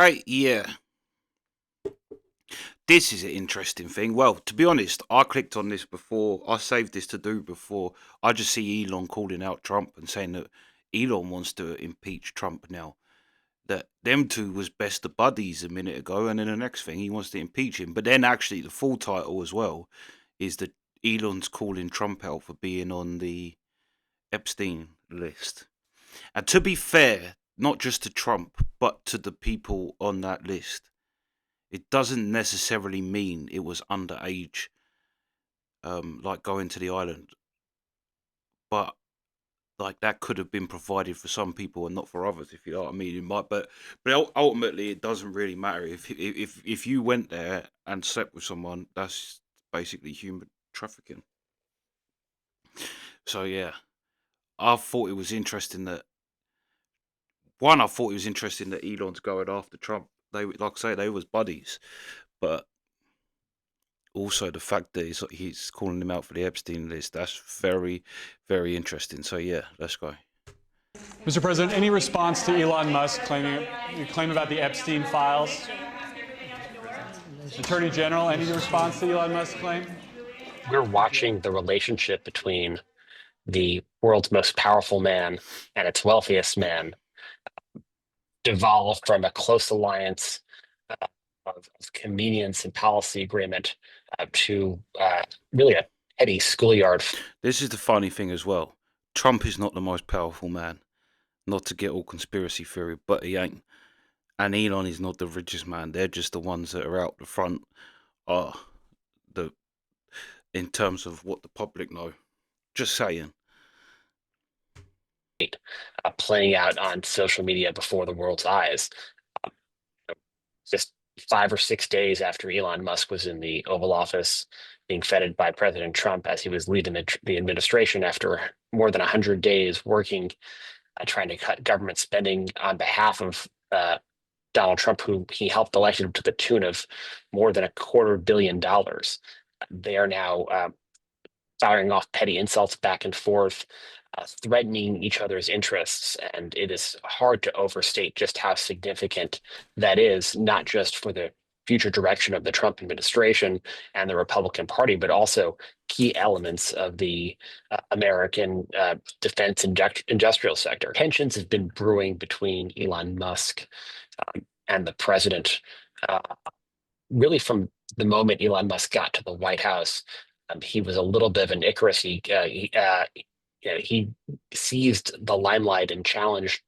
right, yeah. This is an interesting thing. Well, to be honest, I clicked on this before. I saved this to do before. I just see Elon calling out Trump and saying that Elon wants to impeach Trump now. That them two was best of buddies a minute ago, and then the next thing he wants to impeach him. But then actually, the full title as well is that Elon's calling Trump out for being on the Epstein list. And to be fair, not just to Trump, but to the people on that list, it doesn't necessarily mean it was underage, like going to the island. But like that could have been provided for some people and not for others, if you know what I mean. It might, but ultimately, it doesn't really matter if you went there and slept with someone. That's basically human trafficking. So yeah, I thought it was interesting that I thought it was interesting that Elon's going after Trump. They, like I say, they was buddies, but also the fact that he's calling him out for the Epstein list, that's very, very interesting. So yeah, let's go. Mr. President, any response to Elon Musk claim about the Epstein files? Attorney General, any response to Elon Musk's claim? We're watching the relationship between the world's most powerful man and its wealthiest man devolve from a close alliance of convenience and policy agreement to really a petty schoolyard. This is the funny thing as well. Trump is not the most powerful man. Not to get all conspiracy theory, but he ain't. And Elon is not the richest man. They're just the ones that are out the front, the in terms of what the public know. Just saying. Playing out on social media before the world's eyes. Just 5 or 6 days after Elon Musk was in the Oval Office being feted by President Trump as he was leading the administration after more than 100 days working, trying to cut government spending on behalf of Donald Trump, who he helped elect to the tune of more than $250 million. They are now firing off petty insults back and forth, threatening each other's interests. And it is hard to overstate just how significant that is, not just for the future direction of the Trump administration and the Republican Party, but also key elements of the American defense industrial sector. Tensions have been brewing between Elon Musk and the president, really from the moment Elon Musk got to the White House. He was a little bit of an Icarus. He seized the limelight and challenged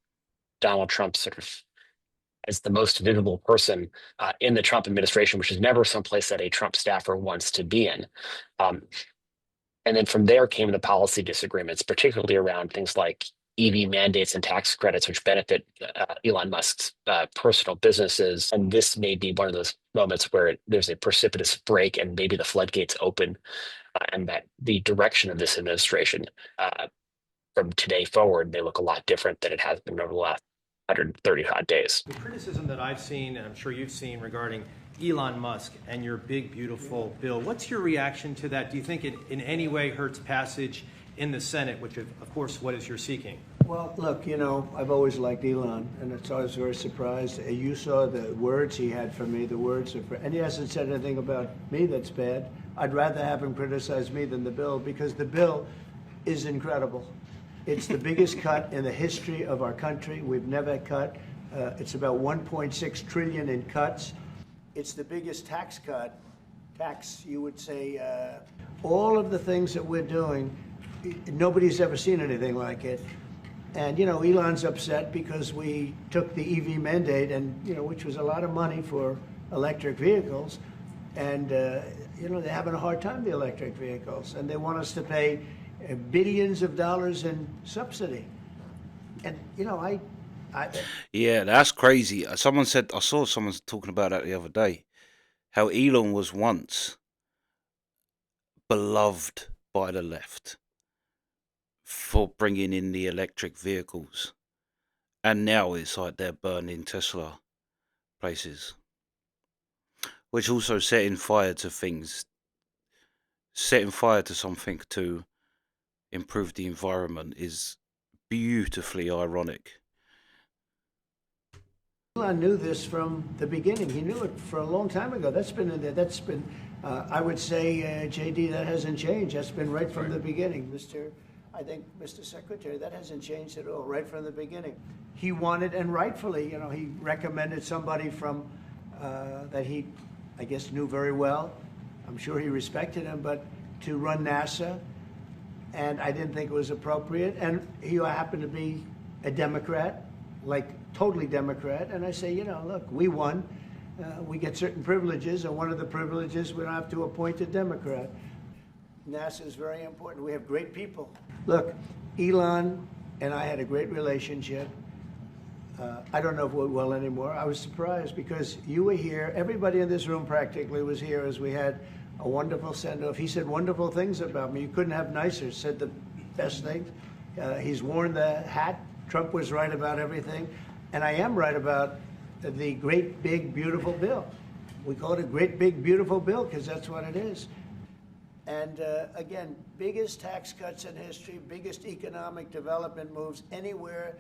Donald Trump sort of as the most visible person in the Trump administration, which is never someplace that a Trump staffer wants to be in. And then from there came the policy disagreements, particularly around things like EV mandates and tax credits, which benefit Elon Musk's personal businesses. And this may be one of those moments where there's a precipitous break and maybe the floodgates open, and that the direction of this administration from today forward may look a lot different than it has been over the last 130 hot days. The criticism that I've seen, and I'm sure you've seen, regarding Elon Musk and your big, beautiful bill, what's your reaction to that? Do you think it in any way hurts passage in the Senate, which, of course, what is you're seeking? Well, look, I've always liked Elon, and it's always very surprised. You saw the words he had for me, and he hasn't said anything about me that's bad. I'd rather have him criticize me than the bill, because the bill is incredible. It's the biggest cut in the history of our country. We've never cut. It's about 1.6 trillion in cuts. It's the biggest tax, you would say. All of the things that we're doing, nobody's ever seen anything like it. And, Elon's upset because we took the EV mandate, and, which was a lot of money for electric vehicles. And, they're having a hard time, the electric vehicles. And they want us to pay billions of dollars in subsidy. And, yeah, that's crazy. Someone said, I saw someone talking about that the other day, how Elon was once beloved by the left for bringing in the electric vehicles, and now it's like they're burning Tesla places, which also setting fire to something to improve the environment is beautifully ironic. Elon knew this from the beginning. He knew it for a long time ago. That's been in there. That's been, I would say, JD, that hasn't changed. That's been right from the beginning. Mr. Secretary, that hasn't changed at all, right from the beginning. He wanted, and rightfully, he recommended somebody from, that he, I guess, knew very well. I'm sure he respected him, but to run NASA, and I didn't think it was appropriate. And he happened to be a Democrat, like totally Democrat. And I say, look, we won. We get certain privileges, and one of the privileges, we don't have to appoint a Democrat. NASA is very important. We have great people. Look, Elon and I had a great relationship. I don't know if we're well anymore. I was surprised because you were here. Everybody in this room practically was here as we had a wonderful send-off. He said wonderful things about me. You couldn't have nicer. Said the best things. He's worn the hat. Trump was right about everything. And I am right about the great, big, beautiful bill. We call it a great, big, beautiful bill because that's what it is. And again, biggest tax cuts in history, biggest economic development moves anywhere.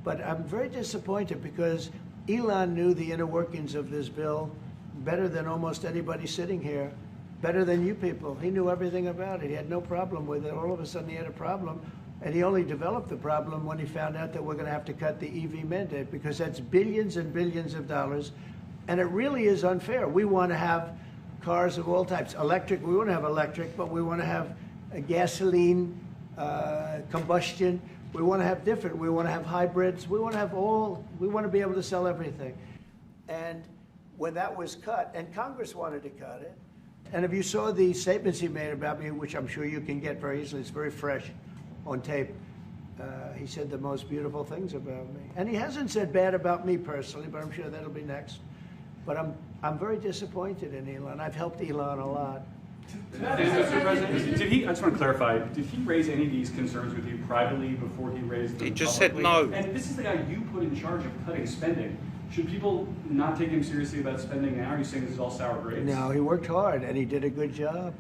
But I'm very disappointed because Elon knew the inner workings of this bill better than almost anybody sitting here, better than you people. He knew everything about it. He had no problem with it. All of a sudden he had a problem. And he only developed the problem when he found out that we're going to have to cut the EV mandate because that's billions and billions of dollars. And it really is unfair. We want to have cars of all types. Electric, we want to have electric, but we want to have a gasoline, combustion. We want to have different. We want to have hybrids. We want to have all. We want to be able to sell everything. And when that was cut, and Congress wanted to cut it, and if you saw the statements he made about me, which I'm sure you can get very easily, it's very fresh on tape, he said the most beautiful things about me. And he hasn't said bad about me personally, but I'm sure that'll be next. But I'm very disappointed in Elon. I've helped Elon a lot. Mr. President, I just want to clarify, did he raise any of these concerns with you privately before he raised them He just publicly? said no. And this is the guy you put in charge of cutting spending. Should people not take him seriously about spending now? Are you saying this is all sour grapes? No, he worked hard, and he did a good job.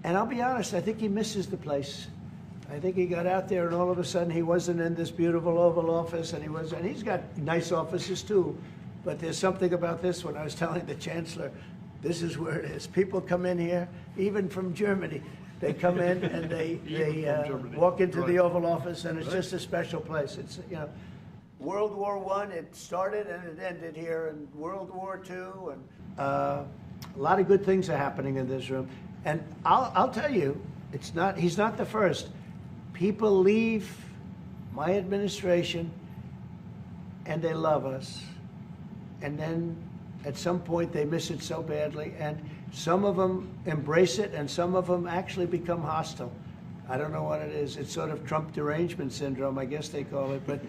And I'll be honest, I think he misses the place. I think he got out there, and all of a sudden he wasn't in this beautiful Oval Office, and he's got nice offices too. But there's something about this one. I was telling the Chancellor, this is where it is. People come in here, even from Germany. They come in and they walk into the Oval Office, and it's just a special place. It's, World War I, it started and it ended here, and World War II, and a lot of good things are happening in this room. And I'll tell you, he's not the first. People leave my administration, and they love us. And then at some point they miss it so badly, and some of them embrace it, and some of them actually become hostile. I don't know what it is. It's sort of Trump derangement syndrome, I guess they call it. But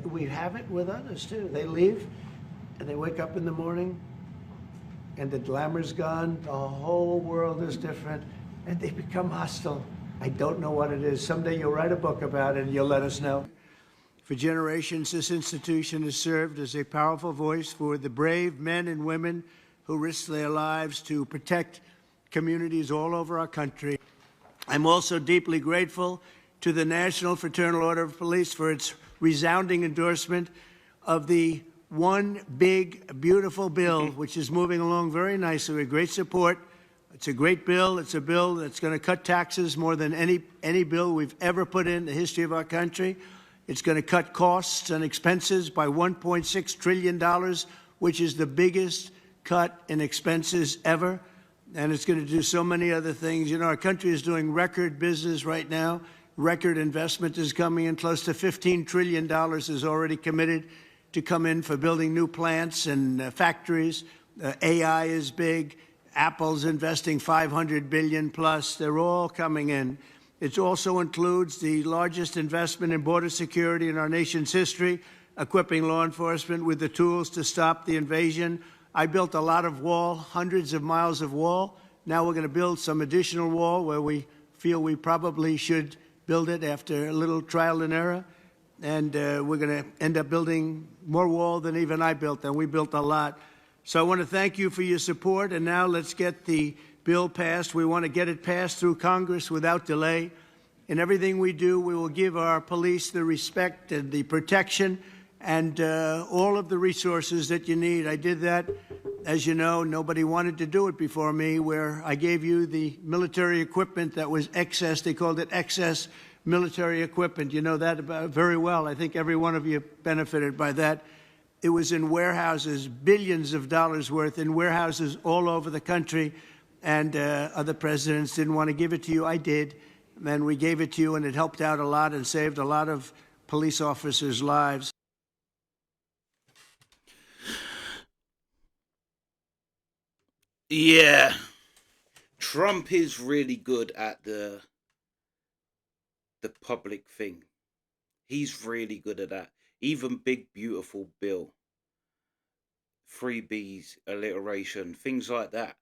we have it with others too. They leave, and they wake up in the morning, and the glamour's gone. The whole world is different, and they become hostile. I don't know what it is. Someday you'll write a book about it, and you'll let us know. For generations, this institution has served as a powerful voice for the brave men and women who risk their lives to protect communities all over our country. I'm also deeply grateful to the National Fraternal Order of Police for its resounding endorsement of the one big, beautiful bill, which is moving along very nicely with great support. It's a great bill. It's a bill that's going to cut taxes more than any bill we've ever put in the history of our country. It's going to cut costs and expenses by $1.6 trillion, which is the biggest cut in expenses ever. And it's going to do so many other things. Our country is doing record business right now. Record investment is coming in. Close to $15 trillion is already committed to come in for building new plants and factories. AI is big. Apple's investing $500 billion plus. They're all coming in. It also includes the largest investment in border security in our nation's history, equipping law enforcement with the tools to stop the invasion. I built a lot of wall, hundreds of miles of wall. Now we're going to build some additional wall where we feel we probably should build it after a little trial and error. And we're going to end up building more wall than even I built, and we built a lot. So I want to thank you for your support, and now let's get the bill passed. We want to get it passed through Congress without delay. In everything we do, we will give our police the respect and the protection and all of the resources that you need. I did that, as you know, nobody wanted to do it before me, where I gave you the military equipment that was excess. They called it excess military equipment. You know that very well. I think every one of you benefited by that. It was in warehouses, billions of dollars worth in warehouses all over the country, and other presidents didn't want to give it to you. I did, and we gave it to you, and it helped out a lot and saved a lot of police officers' lives. Yeah, Trump is really good at the public thing. He's really good at that. Even Big Beautiful Bill, freebies, alliteration, things like that.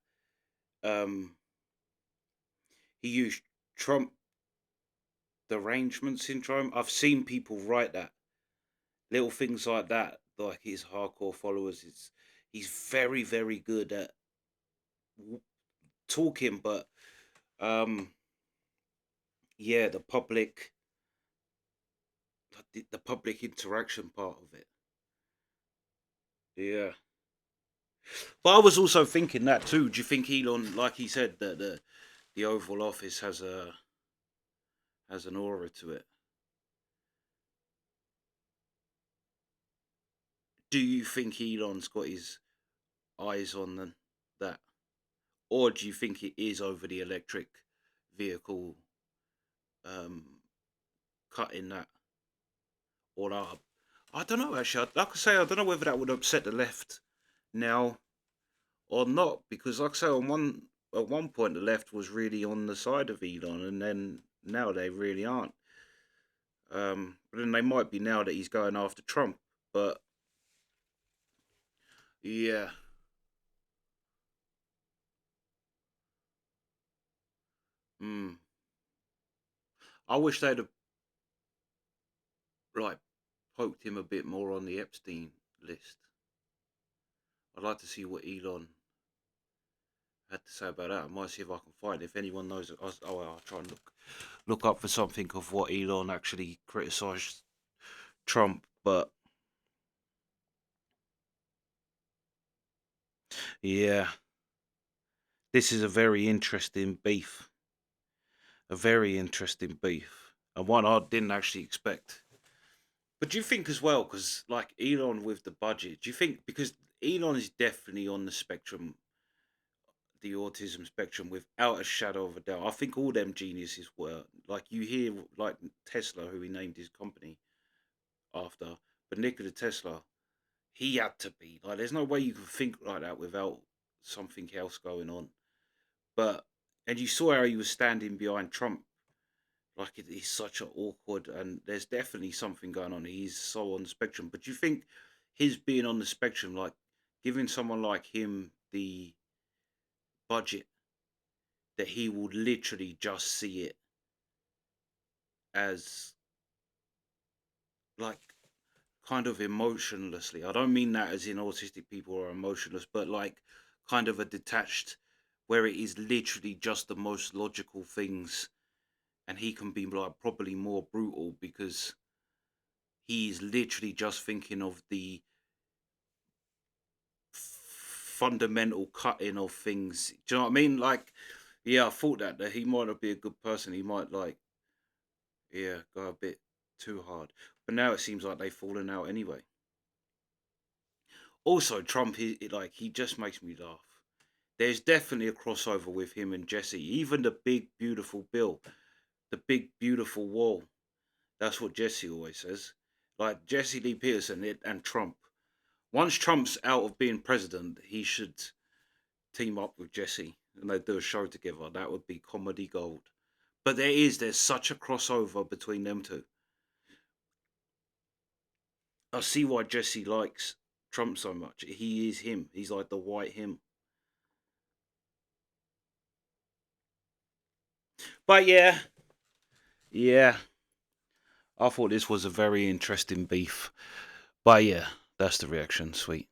He used Trump derangement syndrome. I've seen people write that. Little things like that, like his hardcore followers. He's very, very good at talking, but yeah, the public interaction part of it. Yeah. But I was also thinking that too. Do you think Elon, like he said, that the Oval Office has an aura to it? Do you think Elon's got his eyes on that, or do you think it is over the electric vehicle cutting that all up? I don't know actually. Like I say, I don't know whether that would upset the left now or not, because like I say, at one point the left was really on the side of Elon, and then now they really aren't. But then they might be now that he's going after Trump. But yeah, mm. I wish they'd have like poked him a bit more on the Epstein list. I'd like to see what Elon had to say about that. I might see if I can find it. If anyone knows it, I'll try and look up for something of what Elon actually criticised Trump. But yeah, this is a very interesting beef. A very interesting beef, and one I didn't actually expect. But do you think as well, because like Elon with the budget, do you think, because Elon is definitely on the spectrum, the autism spectrum, without a shadow of a doubt. I think all them geniuses were, like you hear, like Tesla, who he named his company after, but Nikola Tesla, he had to be like. There's no way you can think like that without something else going on. But and you saw how he was standing behind Trump. Like he's such an awkward, and there's definitely something going on. He's so on the spectrum. But do you think his being on the spectrum, like giving someone like him the budget, that he will literally just see it as like kind of emotionlessly? I don't mean that as in autistic people are emotionless, but like kind of a detached, where it is literally just the most logical things, and he can be like probably more brutal because he's literally just thinking of the fundamental cutting of things. Do you know what I mean? Like, yeah, I thought that he might not be a good person. He might like, yeah, go a bit too hard. But now it seems like they've fallen out anyway. Also, Trump, he just makes me laugh. There's definitely a crossover with him and Jesse. Even the big beautiful bill, the big beautiful wall. That's what Jesse always says. Like Jesse Lee Peterson and Trump. Once Trump's out of being president, he should team up with Jesse and they do a show together. That would be comedy gold. But there's such a crossover between them two. I see why Jesse likes Trump so much. He is him. He's like the white him. But yeah, I thought this was a very interesting beef. But yeah, that's the reaction. Sweet.